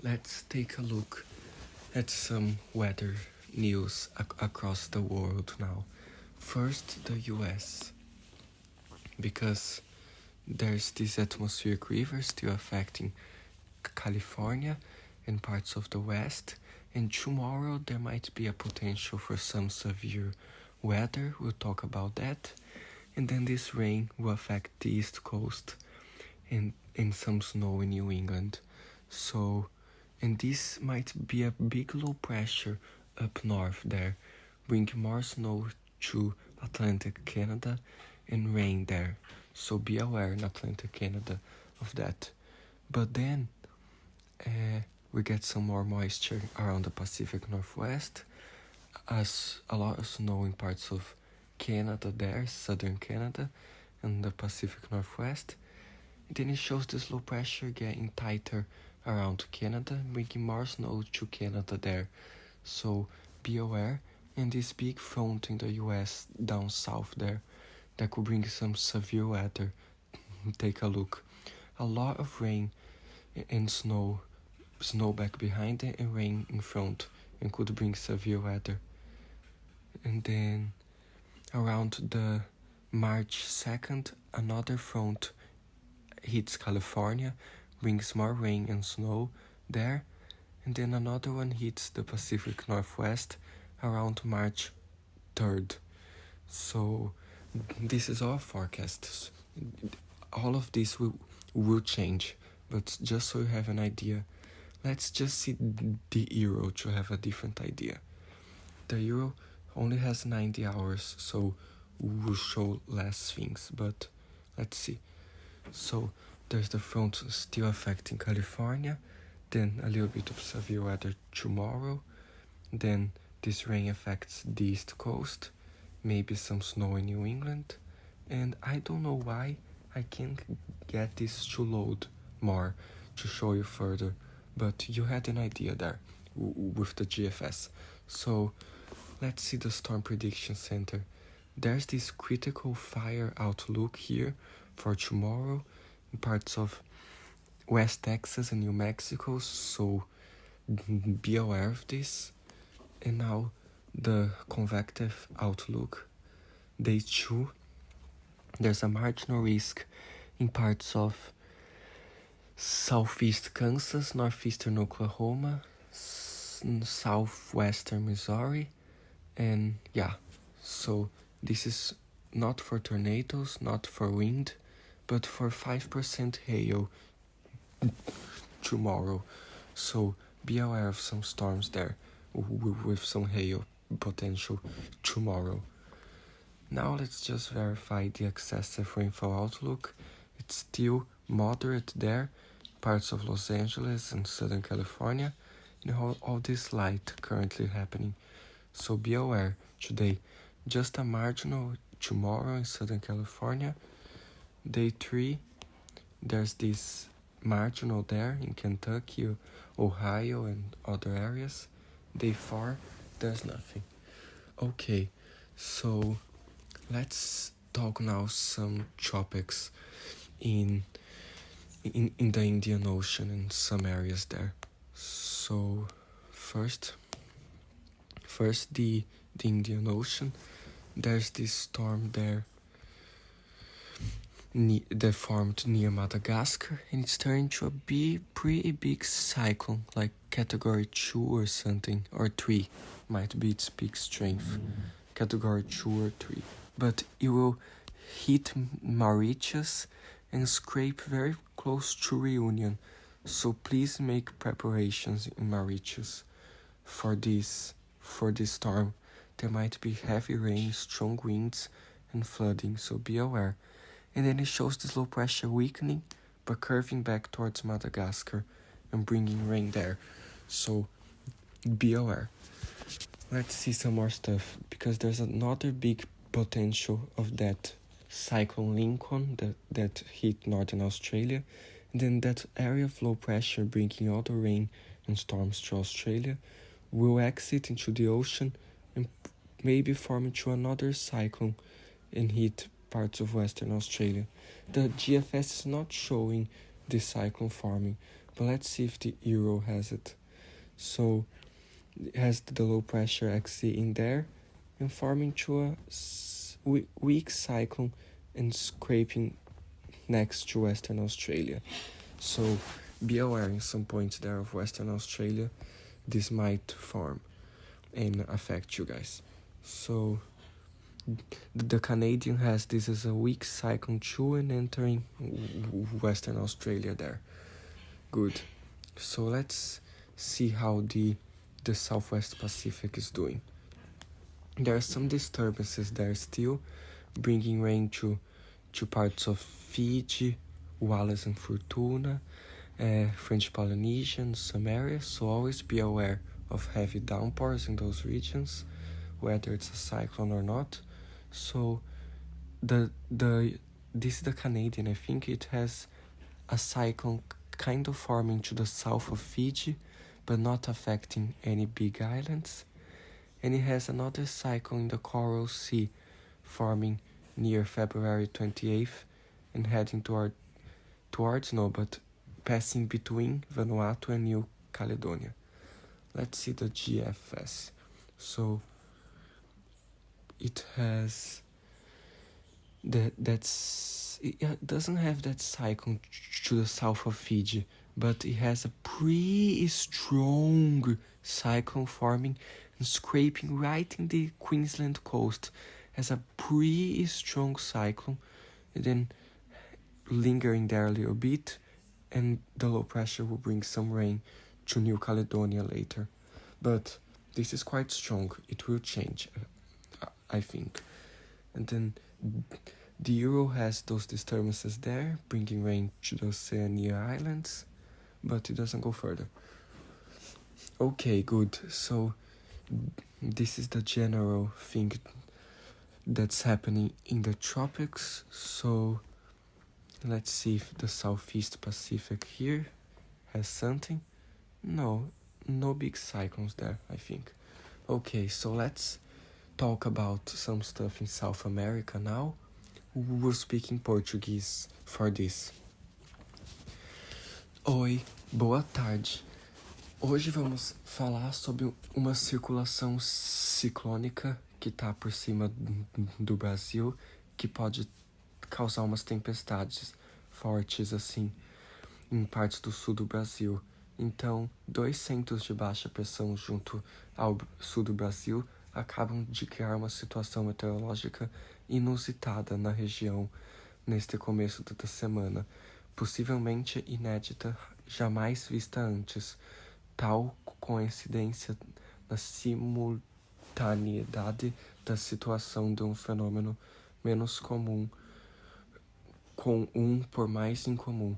Let's take a look at some weather news across the world now. First, the US, because there's this atmospheric river still affecting California and parts of the West, and tomorrow there might be a potential for some severe weather. We'll talk about that. And then this rain will affect the East Coast and some snow in New England. So, and this might be a big low pressure up north there, bring more snow to Atlantic Canada and rain there. So be aware in Atlantic Canada of that. But then we get some more moisture around the Pacific Northwest, as a lot of snow in parts of Canada there, southern Canada, and the Pacific Northwest. And then it shows this low pressure getting tighter around Canada, bringing more snow to Canada there. So be aware. And this big front in the US down south there, that could bring some severe weather. Take a look. A lot of rain and snow back behind it and rain in front, and could bring severe weather. And then around the March 2nd, another front hits California, brings more rain and snow there, and then another one hits the Pacific Northwest around March 3rd. So this is our forecast. All of this will change, but just so you have an idea, let's just see the Euro to have a different idea. The Euro only has 90 hours, so we'll show less things, but let's see. So there's the front still affecting California, then a little bit of severe weather tomorrow, then this rain affects the East Coast, maybe some snow in New England, and I don't know why I can't get this to load more to show you further, but you had an idea there with the GFS. So let's see the Storm Prediction Center. There's this critical fire outlook here for tomorrow in parts of West Texas and New Mexico, so be aware of this. And now the convective outlook. Day 2, there's a marginal risk in parts of southeast Kansas, northeastern Oklahoma, southwestern Missouri, and so this is not for tornadoes, not for wind, but for 5% hail tomorrow. So be aware of some storms there with some hail potential tomorrow. Now let's just verify the excessive rainfall outlook. It's still moderate there, parts of Los Angeles and Southern California, and all this light currently happening. So be aware today, just a marginal tomorrow in Southern California. Day 3, there's this marginal there in Kentucky, Ohio, and other areas. Day 4, there's nothing. Okay, so let's talk now some tropics in the Indian Ocean and some areas there. So first the Indian Ocean. There's this storm there that formed near Madagascar, and it's turning into a pretty big cyclone, like category 2 or something, or 3 might be its peak strength, category 2 or 3. But it will hit Mauritius and scrape very close to Reunion, so please make preparations in Mauritius for this storm. There might be heavy rain, strong winds, and flooding, so be aware. And then it shows this low pressure weakening, but curving back towards Madagascar and bringing rain there. So be aware. Let's see some more stuff, because there's another big potential of that cyclone Lincoln that hit northern Australia. And then that area of low pressure bringing all the rain and storms to Australia will exit into the ocean and maybe form into another cyclone and hit parts of Western Australia. The GFS is not showing this cyclone forming, But let's see if the Euro has it. So it has the low pressure XC in there and forming to a weak cyclone and scraping next to Western Australia. So be aware in some points there of Western Australia, this might form and affect you guys. So the Canadian has this as a weak cyclone too and entering Western Australia there. Good. So let's see how the Southwest Pacific is doing. There are some disturbances there still, bringing rain to parts of Fiji, Wallis and Futuna, French Polynesia and some areas, so always be aware of heavy downpours in those regions, whether it's a cyclone or not. So this is the Canadian. I think it has a cyclone kind of forming to the south of Fiji, but not affecting any big islands. And it has another cyclone in the Coral Sea forming near February 28th and heading towards but passing between Vanuatu and New Caledonia. Let's see the GFS. So it has it doesn't have that cyclone to the south of Fiji, but it has a pretty strong cyclone forming and scraping right in the Queensland coast. Has a pretty strong cyclone and then lingering there a little bit, and the low pressure will bring some rain to New Caledonia later. But this is quite strong. It will change, I think. And then the Euro has those disturbances there, bringing rain to the Oceania Islands, but it doesn't go further. Okay, good. So this is the general thing that's happening in the tropics. So let's see if the Southeast Pacific here has something. No big cyclones there, I think. Okay, so let's talk about some stuff in South America now. We're speaking Portuguese for this. Oi, boa tarde. Hoje vamos falar sobre uma circulação ciclônica que está por cima do Brasil, que pode causar umas tempestades fortes assim em partes do sul do Brasil. Então, 2 centros de baixa pressão junto ao sul do Brasil acabam de criar uma situação meteorológica inusitada na região neste começo da semana, possivelmente inédita, jamais vista antes. Tal coincidência na simultaneidade da situação de um fenômeno menos comum com por mais incomum.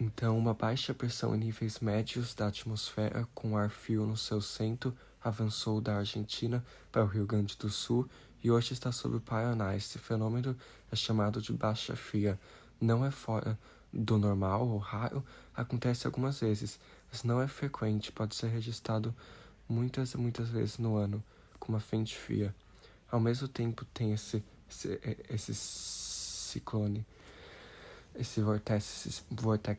Então, uma baixa pressão em níveis médios da atmosfera com ar frio no seu centro avançou da Argentina para o Rio Grande do Sul e hoje está sob o Paraná. Esse fenômeno é chamado de baixa fria. Não é fora do normal ou raro, acontece algumas vezes, mas não é frequente, pode ser registrado muitas vezes no ano, com uma frente fria. Ao mesmo tempo tem esse ciclone, esse vortex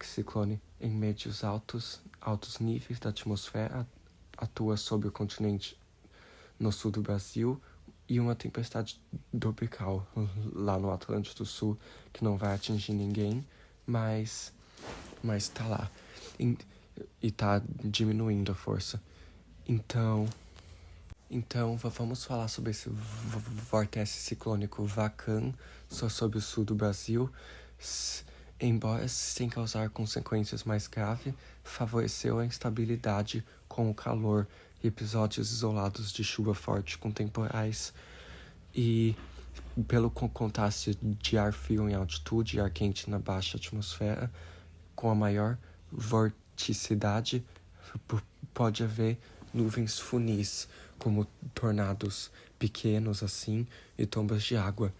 ciclone em médios altos níveis da atmosfera, atua sobre o continente no sul do Brasil, e uma tempestade tropical lá no Atlântico do Sul, que não vai atingir ninguém, mas tá lá. E tá diminuindo a força. Então vamos falar sobre esse vórtice ciclônico Vacan, só sobre o sul do Brasil. Embora sem causar consequências mais graves, favoreceu a instabilidade com o calor e episódios isolados de chuva forte com temporais, e pelo contraste de ar frio em altitude e ar quente na baixa atmosfera, com a maior vorticidade, pode haver nuvens funis, como tornados pequenos assim e trombas de água.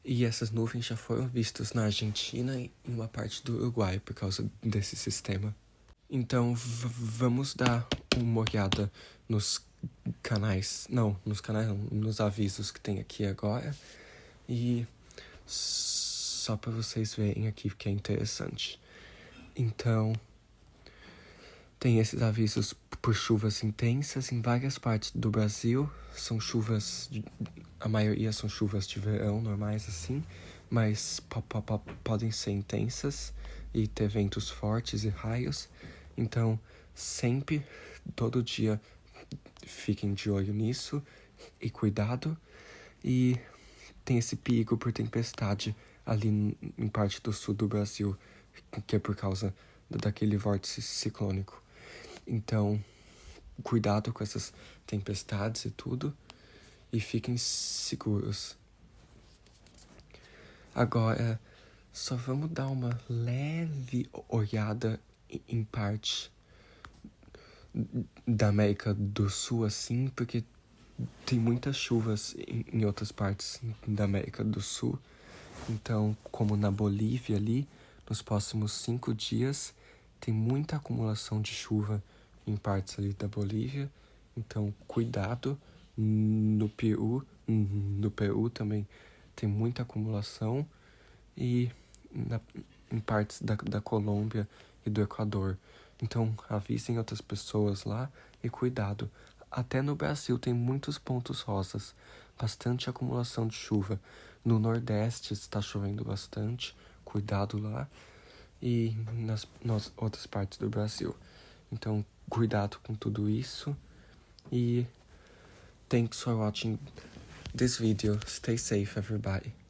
E essas nuvens já foram vistas na Argentina e em uma parte do Uruguai por causa desse sistema. Então vamos dar uma olhada nos avisos que tem aqui agora. E só para vocês verem aqui que é interessante. Então, tem esses avisos por chuvas intensas em várias partes do Brasil. São chuvas, a maioria são chuvas de verão, normais assim, mas podem ser intensas e ter ventos fortes e raios. Então, sempre, todo dia, fiquem de olho nisso e cuidado. E tem esse perigo por tempestade ali em parte do sul do Brasil, que é por causa daquele vórtice ciclônico. Então, cuidado com essas tempestades e tudo, e fiquem seguros. Agora, só vamos dar uma leve olhada em parte da América do Sul, assim, porque tem muitas chuvas em outras partes da América do Sul. Então, como na Bolívia ali, nos próximos 5 dias, tem muita acumulação de chuva em partes ali da Bolívia. Então, cuidado. No Peru também tem muita acumulação. E em partes da Colômbia e do Equador. Então, avisem outras pessoas lá e cuidado. Até no Brasil tem muitos pontos rosas, bastante acumulação de chuva. No Nordeste está chovendo bastante, cuidado lá. E nas outras partes do Brasil. Então, cuidado com tudo isso. E thanks for watching this video. Stay safe, everybody.